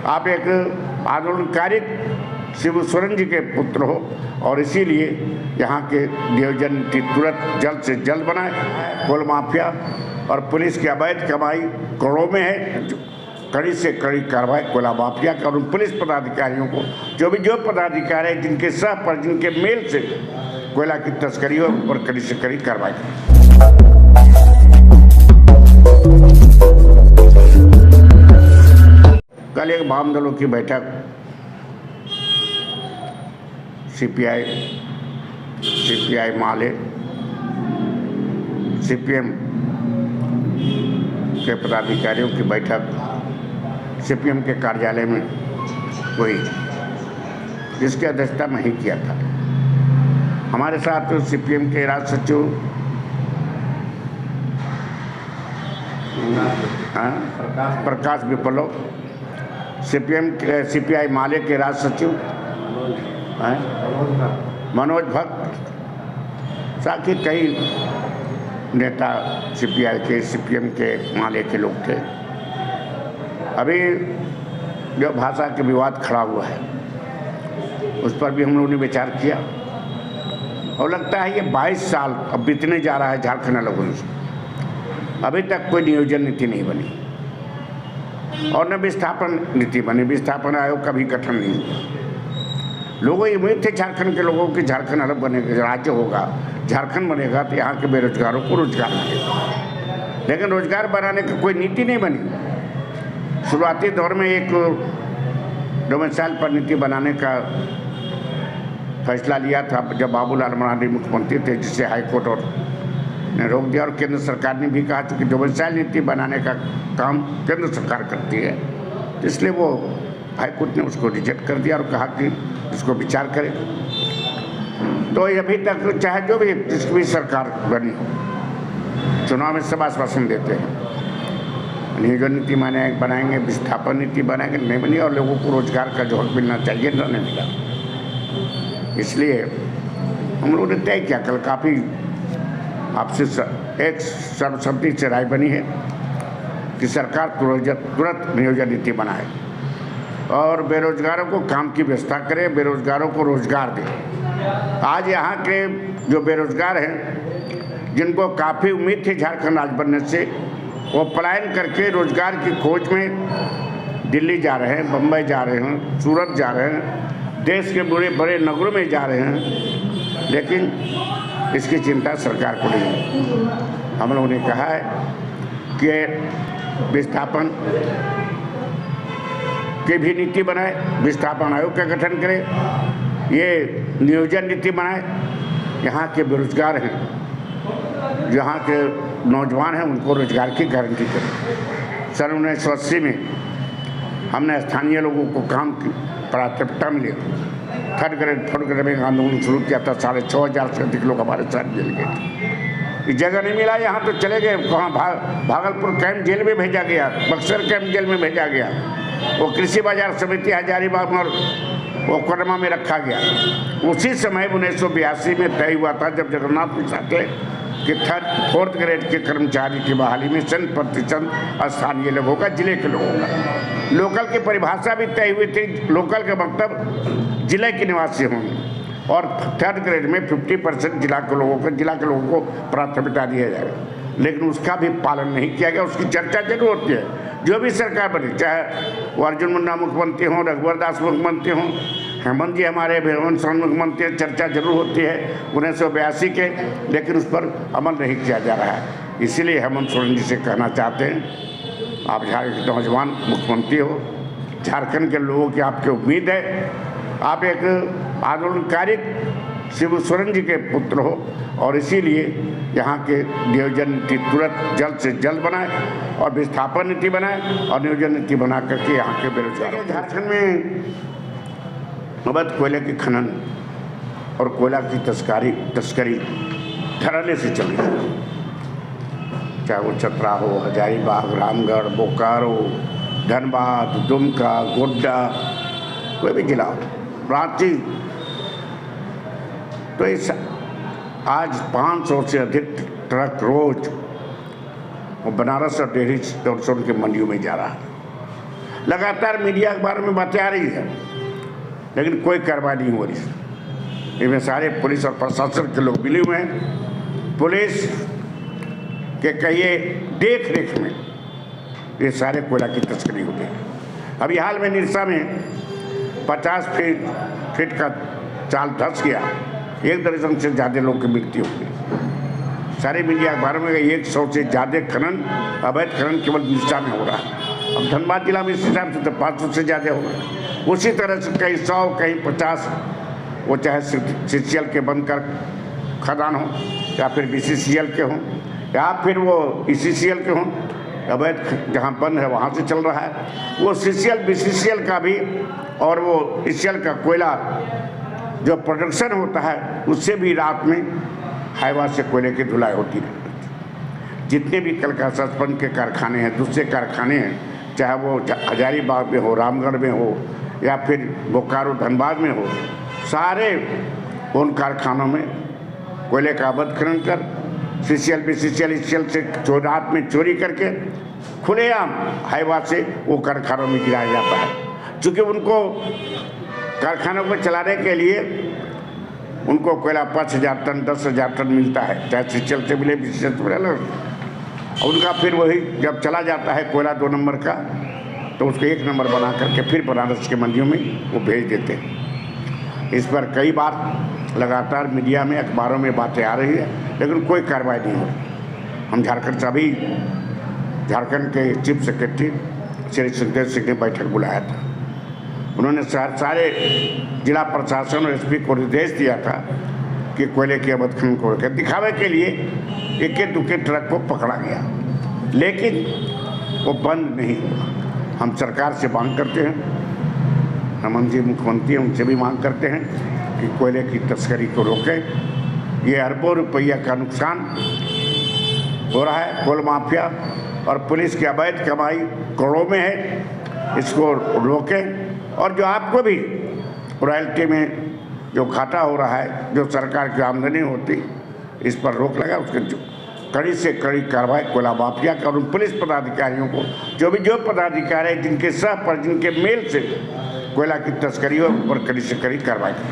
आप एक आंदोलनकारी शिबू सोरेन जी के पुत्र हो और इसीलिए यहाँ के नियोजन नीति तुरंत जल्द से जल्द बनाए। कोल माफिया और पुलिस की अवैध कमाई करोड़ों में है, कड़ी से कड़ी कार्रवाई कोयला माफिया का और उन पुलिस पदाधिकारियों को जो पदाधिकारी है जिनके सह पर जिनके मेल से कोयला की तस्करी हो और कड़ी से कड़ी कार्रवाई करें। कल एक वाम दलों की बैठक सीपीआई माले सीपीएम के पदाधिकारियों की बैठक सीपीएम के कार्यालय में हुई, जिसकी अध्यक्षता मैं ही किया था। हमारे साथ सीपीएम के राज्य सचिव प्रकाश विप्लव, सीपीआई माले के राज्य सचिव मनोज भट्ट, साथ ही कई नेता सीपीआई के सीपीएम के माले के लोग थे। अभी जो भाषा के विवाद खड़ा हुआ है उस पर भी हम लोगों ने विचार किया और लगता है ये 22 साल अब बीतने जा रहा है झारखंड अलग से, अभी तक कोई नियोजन नीति नहीं बनी और न विस्थापन नीति बनी। विस्थापन आयोग का भी गठन नहीं हुआ। लोगों ये उम्मीद थे झारखंड के लोगों की झारखंड अलग बनेगा, राज्य होगा, झारखंड बनेगा तो यहाँ के बेरोजगारों को रोजगार मिलेगा, लेकिन रोजगार बनाने की कोई नीति नहीं बनी। शुरुआती दौर में एक डोमिसाइल पर नीति बनाने का फैसला लिया था जब बाबूलाल मरांडी मुख्यमंत्री थे, जिसे हाईकोर्ट और ने रोक दिया और केंद्र सरकार ने भी कहा कि डोमिसाइल नीति बनाने का काम केंद्र सरकार करती है, इसलिए वो हाईकोर्ट ने उसको रिजेक्ट कर दिया और कहा कि इसको विचार करें। तो अभी तक चाहे जो भी जिसकी भी सरकार बनी हो, चुनाव में सब आश्वासन देते हैं नियोजन नीति बनाएंगे, विस्थापन नीति बनाएंगे, नहीं बनी और लोगों को रोजगार का जो हक मिलना चाहिए न नहीं मिला। इसलिए हम लोगों ने तय किया, कल काफ़ी आपसे एक सर्वसम्मति से राय बनी है कि सरकार तुरंत नियोजन नीति बनाए और बेरोजगारों को काम की व्यवस्था करे, बेरोजगारों को रोजगार दे। आज यहाँ के जो बेरोजगार हैं, जिनको काफ़ी उम्मीद थी झारखंड राज्य बनने से, वो पलायन करके रोजगार की खोज में दिल्ली जा रहे हैं, बम्बई जा रहे हैं, सूरत जा रहे हैं, देश के बड़े बड़े नगरों में जा रहे हैं, लेकिन इसकी चिंता सरकार को नहीं है। हम लोगों ने कहा है कि विस्थापन की भी नीति बनाए, विस्थापन आयोग का गठन करे, ये नियोजन नीति बनाए। यहाँ के बेरोजगार हैं, यहाँ के नौजवान हैं, उनको रोजगार की गारंटी करें। सन 1980 में हमने स्थानीय लोगों को काम की प्राथमिकता मिली, थर्ड ग्रेड में आंदोलन शुरू किया था। 6,500 से अधिक लोग हमारे साथ जेल गए थे। जगह नहीं मिला यहाँ तो चले गए, वहाँ भागलपुर कैंप जेल में भेजा गया, बक्सर कैंप जेल में भेजा गया, वो कृषि बाजार समिति हजारीबाग और वो कोडरमा में रखा गया। उसी समय 1982 में तय हुआ था जब जगन्नाथ प्रसाद थे कि फोर्थ ग्रेड के कर्मचारी की बहाली में 100% स्थानीय लोगों का, जिले के लोगों का। लोकल की परिभाषा भी तय हुई थी, लोकल का मतलब जिले के निवासी होंगे और थर्ड ग्रेड में 50% जिला के लोगों को प्राथमिकता दिया जाएगा, लेकिन उसका भी पालन नहीं किया गया। उसकी चर्चा जरूर होती है, जो भी सरकार बनी, चाहे वो अर्जुन मुंडा मुख्यमंत्री हों, रघुवर दास मुख्यमंत्री हों, हेमंत जी हमारे हेमंत सोरेन मुख्यमंत्री, चर्चा जरूर होती है 1982 के, लेकिन उस पर अमल नहीं किया जा रहा है। इसीलिए हेमंत सोरेन जी से कहना चाहते हैं, आप झारखंड के नौजवान मुख्यमंत्री हो, झारखंड के लोगों की आपकी उम्मीद है, आप एक आंदोलनकारी शिबू सोरेन जी के पुत्र हो और इसीलिए यहाँ के नियोजन नीति तुरंत जल्द से जल्द बनाए और विस्थापन नीति बनाए और नियोजन नीति बना करके यहाँ के बेरोजगार। झारखंड में अवैध कोयले की खनन और कोयला की तस्करी धड़ल्ले से चल रही है, चाहे वो चतरा हो, हजारीबाग, रामगढ़, बोकारो, धनबाद, दुमका, गोड्डा, कोई भी जिला, रांची। तो इस आज 500 से अधिक ट्रक रोज वो बनारस और डेहरी जॉनसन की मंडियों में जा रहा है। लगातार मीडिया के बारे में बातें आ रही है, लेकिन कोई कार्रवाई नहीं हो रही। इसमें सारे पुलिस और प्रशासन के लोग मिले हुए हैं। पुलिस के कहिए देख रेख में ये सारे कोयला की तस्करी होती है। अभी हाल में निरसा में 50 फीट का चाल धंस गया, 1 दर्जन से ज़्यादा लोगों की मृत्यु हो गई। सारे मीडिया अखबार में 100 से ज़्यादा खनन, अवैध खनन केवल निरसा में हो रहा है। अब धनबाद जिला में इस हिसाब से तो 500 से ज़्यादा हो रहा है। उसी तरह से कहीं 100 कहीं 50, वो चाहे CCL के बनकर खदान हो या फिर BCCL के हों या फिर वो ECCL के हों, अवैध जहाँ बंद है वहाँ से चल रहा है। वो CCL BCCL का भी और वो ECL का कोयला जो प्रोडक्शन होता है उससे भी रात में हाईवा से कोयले की धुलाई होती है। जितने भी कल का सस्पेंड के कारखाने हैं, दूसरे कारखाने हैं, चाहे वो हजारीबाग में हो, रामगढ़ में हो या फिर बोकारो धनबाद में हो, सारे उन कारखानों में कोयले का अवैध खनन कर CCL BCCL ECL से रात में चोरी करके खुलेआम हाईवा से वो कारखानों में गिराया जाता है। चूँकि उनको कारखानों को चलाने के लिए उनको कोयला 5,000 टन 10,000 टन मिलता है, चाहे CCL से मिले BCCL से मिले। उनका फिर वही जब चला जाता है कोयला 2 नंबर का, तो उसको 1 नंबर बना करके फिर बनारस के मंडियों में वो भेज देते हैं। इस पर कई बार लगातार मीडिया में अखबारों में बातें आ रही है, लेकिन कोई कार्रवाई नहीं हो रही। हम झारखंड से अभी झारखंड के चीफ सेक्रेटरी श्री सुखदेव सिंह ने बैठक बुलाया था। उन्होंने सारे जिला प्रशासन और SP को निर्देश दिया था कि कोयले के अवैध खनन को रोके। दिखावे के लिए इक्के दुक्के ट्रक को पकड़ा गया, लेकिन वो बंद नहीं हुआ। हम सरकार से मांग करते हैं, हेमंत जी मुख्यमंत्री हैं, उनसे भी मांग करते हैं कि कोयले की तस्करी को रोकें। ये अरबों रुपया का नुकसान हो रहा है। कोल माफिया और पुलिस की अवैध कमाई करोड़ों में है, इसको रोकें। और जो आपको भी रॉयल्टी में जो घाटा हो रहा है, जो सरकार की आमदनी होती, इस पर रोक लगा। उसके कड़ी से कड़ी कार्रवाई कोयला माफिया का और उन पुलिस पदाधिकारियों को जो पदाधिकारी जिनके सह पर जिनके मेल से कोयला की तस्करी हो, उन पर कड़ी से कड़ी कार्रवाई करें।